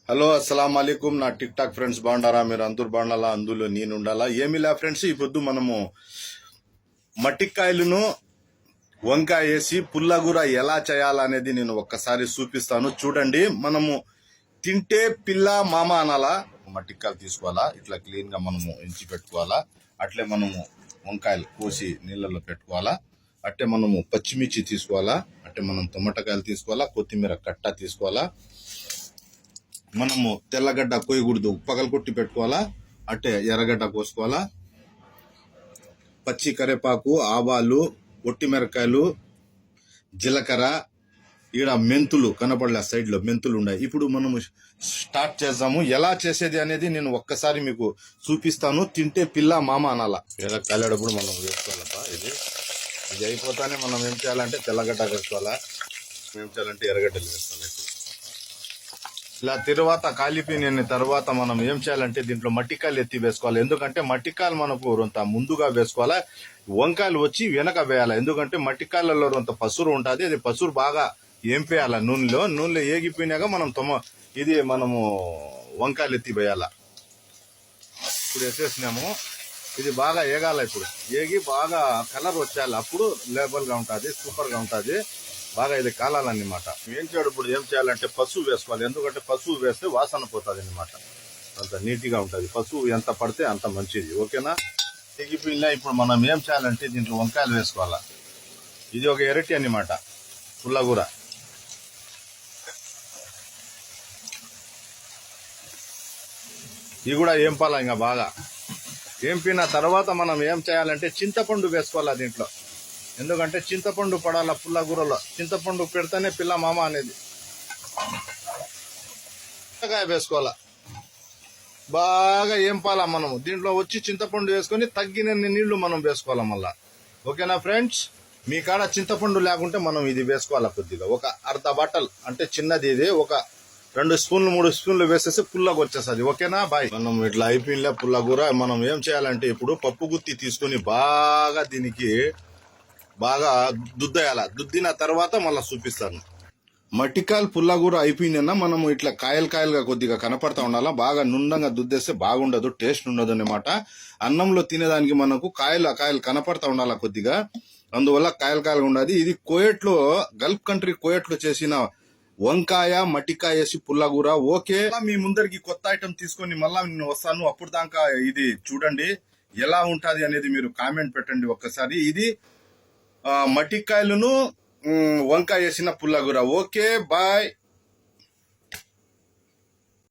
Hello అస్సలం అలైకుం నా టిక్ టాక్ ఫ్రెండ్స్ బాగుండారా? మీరు అందరు బాగుండాలా, అందులో నేను ఉండాలా. ఏమిలా ఫ్రెండ్స్, ఈ పొద్దు మనము మట్టికాయలను వంకాయ వేసి పుల్లగూర ఎలా చేయాలనేది నేను ఒక్కసారి చూపిస్తాను. చూడండి. మనము తింటే పిల్ల మామ అనాలా. మట్టికాయలు తీసుకోవాలా, ఇట్లా క్లీన్ గా మనము ఎంచి పెట్టుకోవాలా. అట్లే మనము వంకాయలు కోసి నీళ్ళలో పెట్టుకోవాలా. అట్టే మనము పచ్చిమిర్చి తీసుకోవాలా. అట్టే మనం టొమాటోకాయలు తీసుకోవాలా. కొత్తిమీర కట్ట తీసుకోవాలా. మనము తెల్లగడ్డ కోయకూడదు, పగలు కొట్టి పెట్టుకోవాలా. అట్టే ఎర్రగడ్డ కోసుకోవాలా. పచ్చి కరేపాకు, ఆవాలు, ఒట్టి మిరకాయలు, జీలకర్ర, ఈడ మెంతులు కనపడలే, సైడ్ లో మెంతులు ఉన్నాయి. ఇప్పుడు మనము స్టార్ట్ చేద్దాము. ఎలా చేసేది అనేది నేను ఒక్కసారి మీకు చూపిస్తాను. తింటే పిల్ల మామ అనాల. ఎలా కాలేటప్పుడు మనం వేసుకోవాలప్ప. ఇది అయిపోతానే మనం ఏం చేయాలంటే తెల్లగడ్డ వేసుకోవాలా. ఏం చేయాలంటే ఎర్రగడ్డలు వేసుకోవాలి. ఇలా తర్వాత కాలిపోయిన తర్వాత మనం ఏం చేయాలంటే దీంట్లో మట్టికాయలు ఎత్తి వేసుకోవాలి. ఎందుకంటే మట్టికాయలు మనకు రొంత ముందుగా వేసుకోవాలా, వంకాయలు వచ్చి వెనక వేయాలి. ఎందుకంటే మట్టికాయలలో రొంత పసురు ఉంటుంది. అది పసురు బాగా ఏంపేయాల నూనెలో ఏగిపోయినాక మనం ఇది మనము వంకాయలు ఎత్తి వేయాల. ఇప్పుడు వేసేసినాము. ఇది బాగా ఏగాల. ఇప్పుడు ఏగి బాగా కలర్ వచ్చేయాలి. అప్పుడు లేబుల్ గా ఉంటుంది, సూపర్ గా ఉంటుంది. బాగా ఇది కాలాలన్నమాట. ఏం చేయడం ఇప్పుడు ఏం చేయాలంటే పసుపు వేసుకోవాలి. ఎందుకంటే పసుపు వేస్తే వాసన పోతుంది అన్నమాట. అంత నీట్గా ఉంటుంది. పసుపు ఎంత పడితే అంత మంచిది. ఓకేనా? తెగిపోయినా ఇప్పుడు మనం ఏం చేయాలంటే దీంట్లో వంకాయలు వేసుకోవాలా. ఇది ఒక ఎరటి అన్నమాట, పుల్లగూర. ఇది కూడా ఏంపాలా. ఇంకా బాగా ఏంపిన తర్వాత మనం ఏం చేయాలంటే చింతపండు వేసుకోవాలా దీంట్లో. ఎందుకంటే చింతపండు పడాల పుల్లగూరలో. చింతపండు పెడితేనే పిల్ల మామ అనేది. చింతకాయ వేసుకోవాలా. బాగా ఏంపాలా మనము. దీంట్లో వచ్చి చింతపండు వేసుకొని తగ్గినన్ని నీళ్లు మనం వేసుకోవాలా మళ్ళా. ఓకేనా ఫ్రెండ్స్? మీ కాడ చింతపండు లేకుంటే మనం ఇది వేసుకోవాలా. కొద్దిగా ఒక అర్ధ బాటల్ అంటే చిన్నది, ఇది ఒక 2 స్పూన్లు 3 స్పూన్లు వేసేసి పుల్లగా వచ్చేస్తుంది. ఓకేనా? బాయ్. మనం ఇట్లా అయిపోయిన పుల్లగూర మనం ఏం చేయాలంటే ఇప్పుడు పప్పు గుత్తి తీసుకొని బాగా దీనికి బాగా దుద్దేయాల. దుద్దిన తర్వాత మళ్ళీ చూపిస్తాను. మట్టికాయలు పుల్లగూర అయిపోయిందన్నా మనము ఇట్లా కాయలుగా కొద్దిగా కనపడతా ఉండాలా. బాగా నుండంగా దుద్దేస్తే బాగుండదు, టేస్ట్ ఉండదు అనమాట. అన్నంలో తినేదానికి మనకు కాయలు కనపడతా ఉండాలా కొద్దిగా. అందువల్ల కాయలుగా ఉండదు. ఇది కోయట్లో, గల్ఫ్ కంట్రీ కోయట్లో చేసిన వంకాయ మట్టికాయ వేసి పుల్లగూర. ఓకే, మీ ముందరికి కొత్త ఐటమ్ తీసుకొని మళ్ళా నేను వస్తాను. అప్పుడు దాకా ఇది చూడండి ఎలా ఉంటది అనేది మీరు కామెంట్ పెట్టండి ఒక్కసారి. ఇది మట్టికాయలను వంకాయ వేసిన పుల్లగూర. Okay, bye.